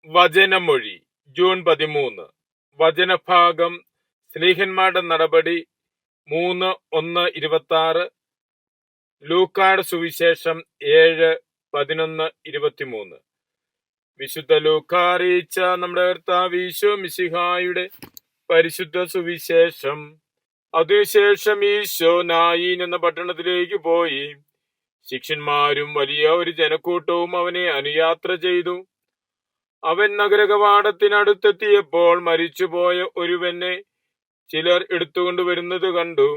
വചനമൊഴി June 13. വചനഭാഗം സ്ലീഹന്മാരുടെ നടപടി 3:1-26. ലൂക്കായുടെ സുവിശേഷം 7:11-23. വിശുദ്ധ ലൂക്ക അറിയിച്ച നമ്മുടെ കർത്താവ് ഈശോ മിശിഹായുടെ പരിശുദ്ധ സുവിശേഷം. അതിനുശേഷം ഈശോ നായീൻ എന്ന പട്ടണത്തിലേക്ക് പോയി. ശിഷ്യന്മാരും വലിയ ഒരു ജനക്കൂട്ടവും അവനെ അനുയാത്ര ചെയ്തു. അവൻ നഗരകവാടത്തിനടുത്തെത്തിയപ്പോൾ മരിച്ചുപോയ ഒരുവനെ ചിലർ എടുത്തുകൊണ്ടുവരുന്നത് കണ്ടു.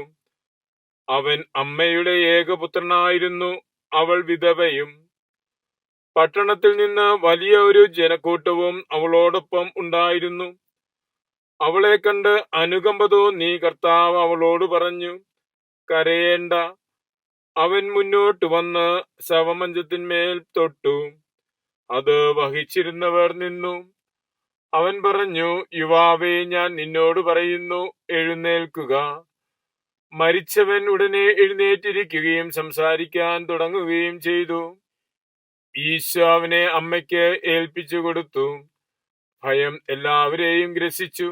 അവൻ അമ്മയുടെ ഏകപുത്രനായിരുന്നു. അവൾ വിധവയും. പട്ടണത്തിൽ നിന്ന് വലിയ ഒരു ജനക്കൂട്ടവും അവളോടൊപ്പം ഉണ്ടായിരുന്നു. അവളെ കണ്ട് അനുകമ്പ തോന്നി കർത്താവ് അവളോട് പറഞ്ഞു, കരയേണ്ട. അവൻ മുന്നോട്ട് വന്ന് ശവമഞ്ചത്തിന്മേൽ തൊട്ടു. അത് വഹിച്ചിരുന്നവർ നിന്നു. അവൻ പറഞ്ഞു, യുവാവേ, ഞാൻ നിന്നോട് പറയുന്നു, എഴുന്നേൽക്കുക. മരിച്ചവൻ ഉടനെ എഴുന്നേറ്റിരിക്കുകയും സംസാരിക്കാൻ തുടങ്ങുകയും ചെയ്തു. ഈശോ അവനെ അമ്മയ്ക്ക് ഏൽപ്പിച്ചു കൊടുത്തു. ഭയം എല്ലാവരെയും ഗ്രസിച്ചു.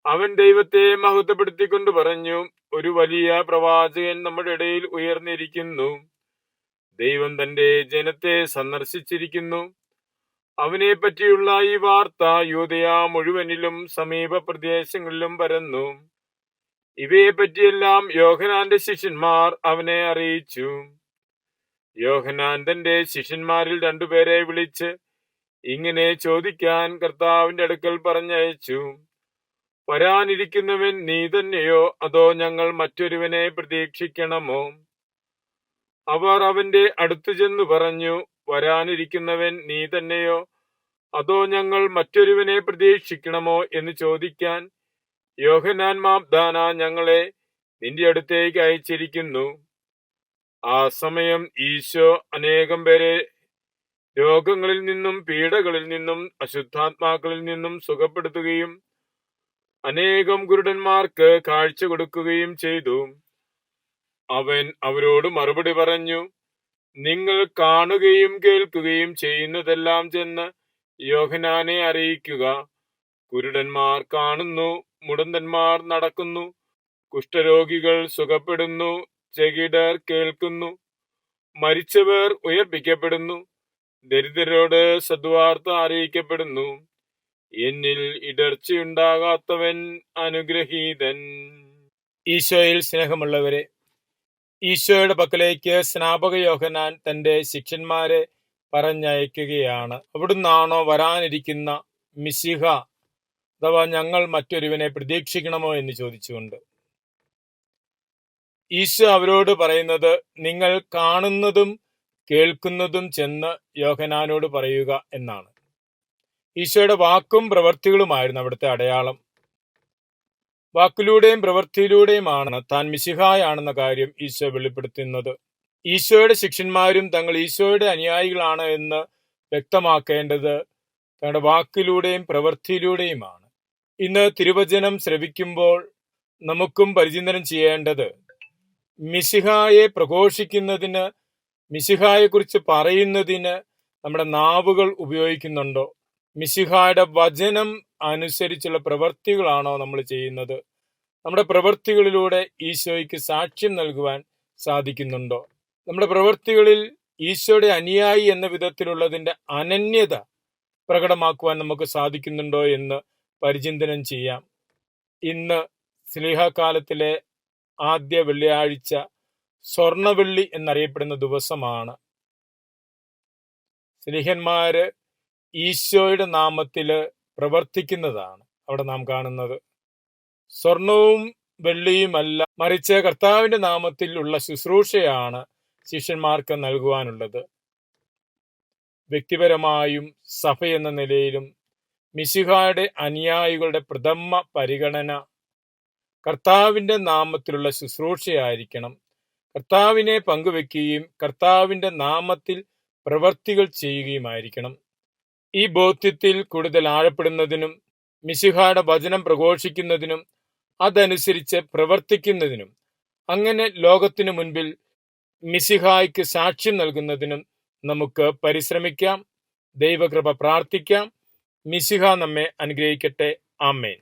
അവൻ ദൈവത്തെ മഹത്വപ്പെടുത്തിക്കൊണ്ട് പറഞ്ഞു, ഒരു വലിയ പ്രവാചകൻ നമ്മുടെ ഇടയിൽ ഉയർന്നിരിക്കുന്നു. ദൈവം തന്റെ ജനത്തെ സന്ദർശിച്ചിരിക്കുന്നു. അവനെ പറ്റിയുള്ള ഈ വാർത്ത യൂദയ മുഴുവനിലും സമീപ പ്രദേശങ്ങളിലും പരന്നു. ഇവയെ പറ്റിയെല്ലാം യോഹന്നാന്റെ ശിഷ്യന്മാർ അവനെ അറിയിച്ചു. യോഹന്നാൻ തന്റെ ശിഷ്യന്മാരിൽ 2 പേരെ വിളിച്ച് ഇങ്ങനെ ചോദിക്കാൻ കർത്താവിന്റെ അടുക്കൽ പറഞ്ഞയച്ചു, വരാനിരിക്കുന്നവൻ നീ തന്നെയോ, അതോ ഞങ്ങൾ മറ്റൊരുവനെ പ്രതീക്ഷിക്കണമോ? അവർ അവന്റെ അടുത്തു ചെന്നു പറഞ്ഞു, വരാനിരിക്കുന്നവൻ നീ തന്നെയോ, അതോ ഞങ്ങൾ മറ്റൊരുവനെ പ്രതീക്ഷിക്കണമോ എന്ന് ചോദിക്കാൻ യോഹന്നാൻ മാബ്ദാന ഞങ്ങളെ നിന്റെ അടുത്തേക്ക് അയച്ചിരിക്കുന്നു. ആ സമയം ഈശോ അനേകം പേരെ രോഗങ്ങളിൽ നിന്നും പീഡകളിൽ നിന്നും അശുദ്ധാത്മാക്കളിൽ നിന്നും സുഖപ്പെടുത്തുകയും അനേകം കുരുടന്മാർക്ക് കാഴ്ച കൊടുക്കുകയും ചെയ്തു. അവൻ അവരോട് മറുപടി പറഞ്ഞു, നിങ്ങൾ കാണുകയും കേൾക്കുകയും ചെയ്യുന്നതെല്ലാം ചെന്ന് യോഹന്നാനെ അറിയിക്കുക. കുരുടന്മാർ കാണുന്നു, മുടന്തന്മാർ നടക്കുന്നു, കുഷ്ഠരോഗികൾ സുഖപ്പെടുന്നു, ചെകിടർ കേൾക്കുന്നു, മരിച്ചവർ ഉയർപ്പിക്കപ്പെടുന്നു, ദരിദ്രരോട് സദ്വാർത്ത അറിയിക്കപ്പെടുന്നു. എന്നിൽ ഇടർച്ചയുണ്ടാകാത്തവൻ അനുഗ്രഹീതൻ. ഈശോയിൽ സ്നേഹമുള്ളവരെ, ഈശോയുടെ പക്കലേക്ക് സ്നാപക യോഹന്നാൻ തന്റെ ശിഷ്യന്മാരെ പറഞ്ഞയക്കുകയാണ്. അവിടുന്നാണോ വരാനിരിക്കുന്ന മിശിഹ, അഥവാ ഞങ്ങൾ മറ്റൊരുവനെ പ്രതീക്ഷിക്കണമോ എന്ന് ചോദിച്ചുകൊണ്ട്. ഈശോ അവരോട് പറയുന്നത്, നിങ്ങൾ കാണുന്നതും കേൾക്കുന്നതും ചെന്ന് യോഹന്നാനോട് പറയുക എന്നാണ്. ഈശോയുടെ വാക്കും പ്രവൃത്തികളുമായിരുന്നു അവിടുത്തെ അടയാളം. വാക്കിലൂടെയും പ്രവൃത്തിയിലൂടെയുമാണ് താൻ മിശിഹായാണെന്ന കാര്യം ഈശോ വെളിപ്പെടുത്തുന്നത്. ഈശോയുടെ ശിഷ്യന്മാരും തങ്ങൾ ഈശോയുടെ അനുയായികളാണ് എന്ന് വ്യക്തമാക്കേണ്ടത് തങ്ങളുടെ വാക്കിലൂടെയും പ്രവൃത്തിയിലൂടെയുമാണ്. ഇന്ന് തിരുവചനം ശ്രവിക്കുമ്പോൾ നമുക്കും പരിചിന്തനം ചെയ്യേണ്ടത്, മിശിഹായെ പ്രഘോഷിക്കുന്നതിന്, മിശിഹായെക്കുറിച്ച് പറയുന്നതിന് നമ്മുടെ നാവുകൾ ഉപയോഗിക്കുന്നുണ്ടോ? മിശിഹായുടെ വചനം അനുസരിച്ചുള്ള പ്രവൃത്തികളാണോ നമ്മൾ ചെയ്യുന്നത്? നമ്മുടെ പ്രവൃത്തികളിലൂടെ ഈശോയ്ക്ക് സാക്ഷ്യം നൽകുവാൻ സാധിക്കുന്നുണ്ടോ? നമ്മുടെ പ്രവൃത്തികളിൽ ഈശോയുടെ അനുയായി എന്ന വിധത്തിലുള്ളതിന്റെ അനന്യത പ്രകടമാക്കുവാൻ നമുക്ക് സാധിക്കുന്നുണ്ടോ എന്ന് പരിചിന്തനം ചെയ്യാം. ഇന്ന് സ്ലീഹകാലത്തിലെ ആദ്യ വെള്ളിയാഴ്ച സ്വർണവെള്ളി എന്നറിയപ്പെടുന്ന ദിവസമാണ്. സ്ലീഹന്മാര് ഈശോയുടെ നാമത്തില് പ്രവർത്തിക്കുന്നതാണ് അവിടെ നാം കാണുന്നത്. സ്വർണവും വെള്ളിയുമല്ല, മറിച്ച് കർത്താവിന്റെ നാമത്തിൽ ഉള്ള ശുശ്രൂഷയാണ് ശിഷ്യന്മാർക്ക് നൽകുവാനുള്ളത്. വ്യക്തിപരമായും സഭ എന്ന നിലയിലും മിശിഹായുടെ അനുയായികളുടെ പ്രഥമ പരിഗണന കർത്താവിന്റെ നാമത്തിലുള്ള ശുശ്രൂഷയായിരിക്കണം. കർത്താവിനെ പങ്കുവെക്കുകയും കർത്താവിന്റെ നാമത്തിൽ പ്രവർത്തികൾ ചെയ്യുകയുമായിരിക്കണം. ഈ ബോധ്യത്തിൽ കൂടുതൽ ആഴപ്പെടുന്നതിനും മിശിഹായുടെ വചനം പ്രഘോഷിക്കുന്നതിനും അതനുസരിച്ച് പ്രവർത്തിക്കുന്നതിനും അങ്ങനെ ലോകത്തിനു മുൻപിൽ മിശിഹായ്ക്ക് സാക്ഷ്യം നൽകുന്നതിനും നമുക്ക് പരിശ്രമിക്കാം. ദൈവകൃപ പ്രാർത്ഥിക്കാം. മിശിഹ നമ്മെ അനുഗ്രഹിക്കട്ടെ. ആമേൻ.